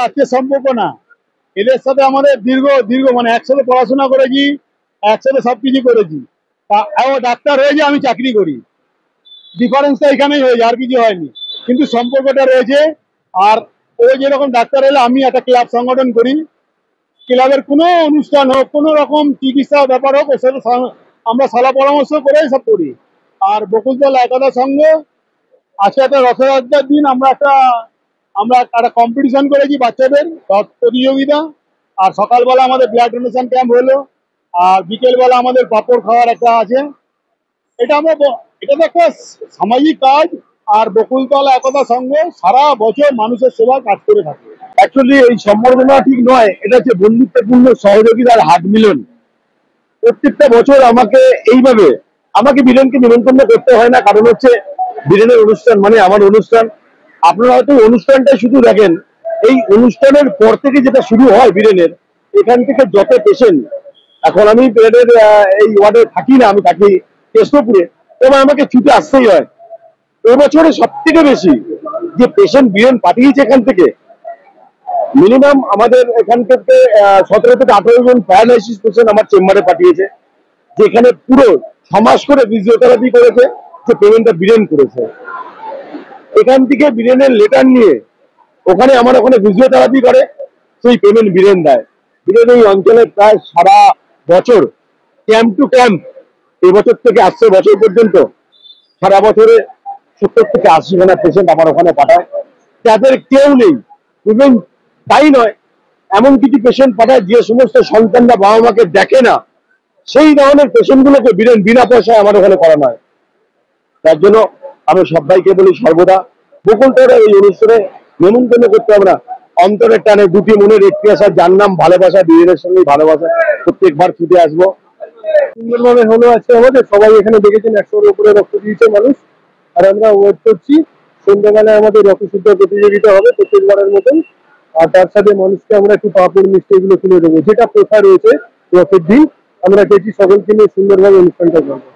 আজকে সম্পর্ক না, এদের সাথে আমাদের দীর্ঘ দীর্ঘ মানে একসাথে পড়াশোনা করেছি, একসাথে সবকিছু করেছি। ডাক্তার হয়েছে, আমি চাকরি করি, ডিফারেন্সটা এখানেই হয়েছে, আর কিছু হয়নি, কিন্তু সম্পর্কটা রয়েছে। আর ও যেরকম ডাক্তার হলে আমি একটা ক্লাব সংগঠন করি, ক্লাবের কোনো অনুষ্ঠান হোক, কোনো রকম চিকিৎসা ব্যাপার হোক, ওর সাথে আমরা সলা পরামর্শ করে সব করি। আর বকুলতলা একতা সংঘ আজকে একটা রথযাত্রার দিন আমরা একটা কম্পিটিশন করেছি, বাচ্চাদের রথ প্রতিযোগিতা। আর সকালবেলা আমাদের ব্লাড ডোনেশন ক্যাম্প হলো, আর বিকেলবেলা আমাদের পাপড় খাওয়ার একটা আছে। এটা তো একটা সামাজিক কাজ। আর বকুলতলা একতা সংঘ সারা বছর মানুষের সেবা কাজ করে থাকে। অ্যাকচুয়ালি এই সম্বর্ধনা ঠিক নয়, এটা হচ্ছে বন্ধুত্বপূর্ণ সহযোগিতার হাত মিলন। প্রত্যেকটা বছর আমাকে বীরেনকে নিমন্ত্রণ করতে হয় না, কারণ হচ্ছে বীরেনের অনুষ্ঠান মানে আমার অনুষ্ঠান। আপনারা হয়তো অনুষ্ঠানটা শুধু দেখেন, এই অনুষ্ঠানের পর থেকে যেটা শুরু হয় বীরেনের, এখান থেকে যত পেশেন্ট, এখন আমি বীরেনের এই ওয়ার্ডে থাকি না, আমি থাকি কৃষ্ণপুরে, এবং আমাকে ছুটে আসতেই হয়। এবছরে সব থেকে বেশি যে পেশেন্ট বীরেন পাঠিয়েছে এখান থেকে, মিনিমাম আমাদের এখান থেকে 17 থেকে 18 জন প্যারালাইসিস পেশেন্ট আমার চেম্বারে পাঠিয়েছে, যেখানে পুরো 6 মাস করে ফিজিওথেরাপি করেছে, যে পেমেন্টটা বীরেন করেছে। এখান থেকে বীরেনের লেটার নিয়ে ওখানে ওখানে ফিজিওথেরাপি করে, সেই পেমেন্ট বীরেন দেয়। বীরেন এই অঞ্চলে প্রায় সারা বছর ক্যাম্প টু ক্যাম্প, এবছর থেকে আসছে বছর পর্যন্ত সারা বছরে 70 থেকে 80 খানা পেশেন্ট আমার ওখানে পাঠায়, যাদের কেউ নেই। ইভেন তাই নয়, এমন কিছু পেশেন্ট পাঠায় যে সমস্ত সন্তানরা বাবা মাকে দেখে না, সেই ধরনের পেশেন্ট গুলোকে বীরেন বিনা পয়সায় আমার ওখানে করানো হয়। তার জন্য আমি সবাইকে বলি, সর্বদা বকুলতলা এই অনুষ্ঠানে নিমন্ত্রণ করতে হবে না, অন্তরের টানে দুটি মনের একটি আশা, যার নাম ভালোবাসা, বীরেনের সঙ্গে ভালোবাসা, প্রত্যেকবার ছুটে আসবো। সুন্দরভাবে হলো আজকে আমাদের, সবাই এখানে দেখেছেন 100-এর উপরে রক্ত দিয়েছে মানুষ। আর আমরা ওয়েট করছি সন্ধ্যাবেলায় আমাদের রক্তশুদ্ধ প্রতিযোগিতা হবে প্রত্যেকবারের মতন। আর তার সাথে মানুষকে আমরা একটু পাপড় মিষ্টি এগুলো তুলে দেবো, যেটা প্রথা রয়েছে রথের দিন। আমরা চেয়েছি সকলকে নিয়ে সুন্দরভাবে অনুষ্ঠানটা করবো।